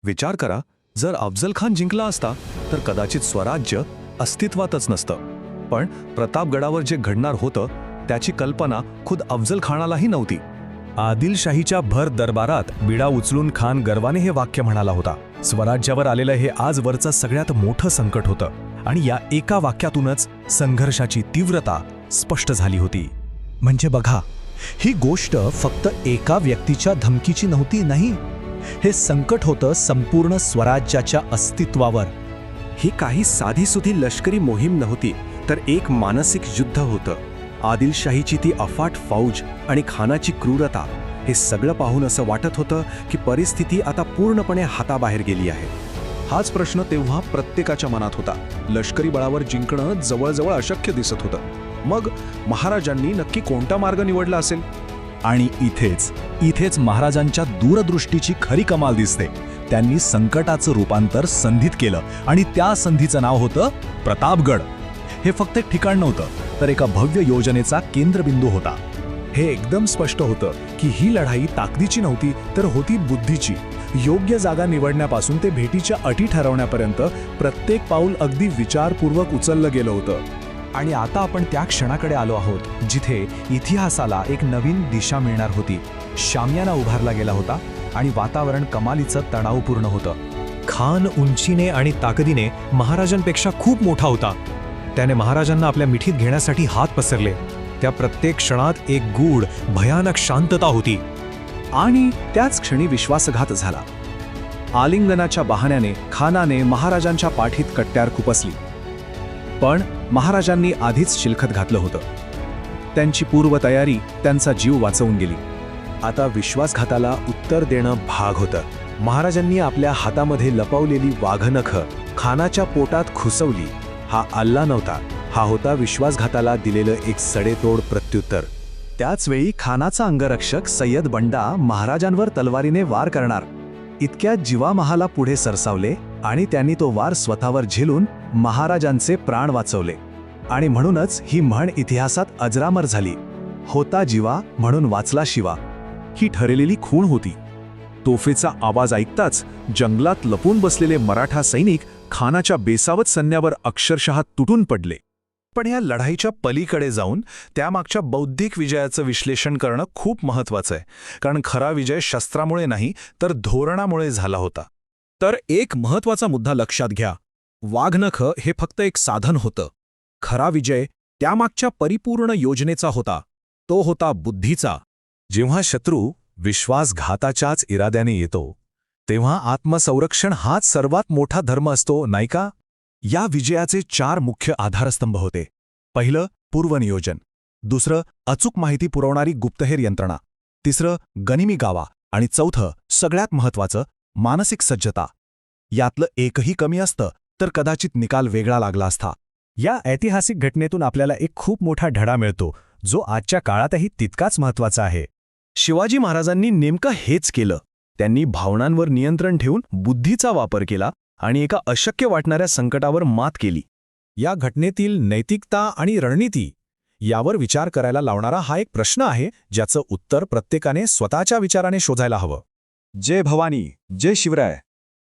विचार करा, जर अफजल खान जिंकला असता तर कदाचित स्वराज्य अस्तित्वातच नसतं. पण प्रतापगडावर जे घडणार होतं त्याची कल्पना खुद अफजल खानालाही नव्हती. आदिलशाहीच्या भर दरबारात बिडा उचलून खान गर्वाने हे वाक्य म्हणाला होता. स्वराज्यावर आलेलं हे आजवरचं सगळ्यात मोठं संकट होतं आणि या एका वाक्यातूनच संघर्षाची तीव्रता स्पष्ट झाली होती. म्हणजे बघा, ही गोष्ट फक्त एका व्यक्तीच्या धमकीची नव्हती. नाही, हे संकट होतं संपूर्ण स्वराज्याच्या अस्तित्वावर. ही काही साधीसुधी लष्करी मोहीम नव्हती, तर एक मानसिक युद्ध होतं. आदिलशाहीची ती अफाट फौज आणि खानाची क्रूरता, हे सगळं पाहून असं वाटत होतं की परिस्थिती आता पूर्णपणे हाताबाहेर गेली आहे. हाच प्रश्न तेव्हा प्रत्येकाच्या मनात होता. लष्करी बळावर जिंकणं जवळजवळ अशक्य दिसत होतं. मग महाराजांनी नक्की कोणता मार्ग निवडला असेल? आणि इथेच महाराजांच्या दूरदृष्टीची खरी कमाल दिसते. त्यांनी संकटाचं रूपांतर संधीत केलं आणि त्या संधीचं नाव होतं प्रतापगड. हे फक्त एक ठिकाण नव्हतं, तर एका भव्य योजनेचा केंद्रबिंदू होता. हे एकदम स्पष्ट होतं की ही लढाई ताकदीची नव्हती, तर होती बुद्धीची. योग्य जागा निवडण्यापासून ते भेटीच्या अटी ठरवण्यापर्यंत प्रत्येक पाऊल अगदी विचारपूर्वक उचललं गेलं होतं. आणि आता आपण त्या क्षणाकडे आलो आहोत, जिथे इतिहासाला एक नवीन दिशा मिळणार होती. शामियाना उभारला गेला होता आणि वातावरण कमालीचं तणावपूर्ण होतं. खान उंचीने आणि ताकदीने महाराजांपेक्षा खूप मोठा होता. त्याने महाराजांना आपल्या मिठीत घेण्यासाठी हात पसरले. त्या प्रत्येक क्षणात एक गूढ भयानक शांतता होती. आणि त्याच क्षणी विश्वासघात झाला. आलिंगनाच्या बहाण्याने खानाने महाराजांच्या पाठीत कट्यार खुपसली. पण महाराजांनी आधीच शिलखत घातलं होतं. त्यांची पूर्वतयारी त्यांचा जीव वाचवून गेली. आता विश्वासघाताला उत्तर देणं भाग होतं. महाराजांनी आपल्या हातामध्ये लपवलेली वाघनखं खानाच्या पोटात खुसवली. हा अल्ला नव्हता, हा होता विश्वासघाताला दिलेलं एक सडेतोड प्रत्युत्तर. त्याचवेळी खानाचा अंगरक्षक सय्यद बंडा महाराजांवर तलवारीने वार करणार. इतक्यात जिवामहाला पुढे सरसावले आणि त्यांनी तो वार स्वतःवर झेलून महाराजांचे प्राण वाचवले. आणि म्हणूनच ही म्हण इतिहासात अजरामर झाली, होता जिवा म्हणून वाचला शिवा. ही ठरलेली खूण होती. तोफेचा आवाज ऐकताच जंगलात लपून बसलेले मराठा सैनिक खानाच्या बेसावत सैन्यावर अक्षरशः तुटून पडले. पण या लढाईच्या पलीकडे जाऊन त्यामागच्या बौद्धिक विजयाचं विश्लेषण करणं खूप महत्त्वाचं आहे. कारण खरा विजय शस्त्रामुळे नाही, तर धोरणामुळे झाला होता. तर एक महत्त्वाचा मुद्दा लक्षात घ्या. वाघनख हे फक्त एक साधन होतं. खरा विजय त्यामागच्या परिपूर्ण योजनेचा होता. तो होता बुद्धीचा. जेव्हा शत्रू विश्वासघाताच्याच इराद्याने येतो, तेव्हा आत्मसंरक्षण हाच सर्वात मोठा धर्म असतो, नाही का? या विजयाचे 4 मुख्य आधारस्तंभ होते. पहिलं पूर्वनियोजन, दुसरं अचूक माहिती पुरवणारी गुप्तहेर यंत्रणा, तिसरं गनिमी गावा आणि चौथं सगळ्यात महत्त्वाचं मानसिक सज्जता. यातलं एकही कमी असतं तर कदाचित निकाल वेगळा लागला असता. या ऐतिहासिक घटनेतून आपल्याला एक खूप मोठा धडा मिळतो, जो आजच्या काळातही तितकाच महत्त्वाचा आहे. शिवाजी महाराजांनी नेमकं हेच केलं. त्यांनी भावनांवर नियंत्रण ठेवून बुद्धीचा वापर केला आणि एका अशक्य वाटणाऱ्या संकटावर मात केली. या घटनेतील नैतिकता आणि रणनीती यावर विचार करायला लावणारा हा एक प्रश्न आहे, ज्याचं उत्तर प्रत्येकाने स्वतःच्या विचाराने शोधायला हवं. जय भवानी, जय शिवराय.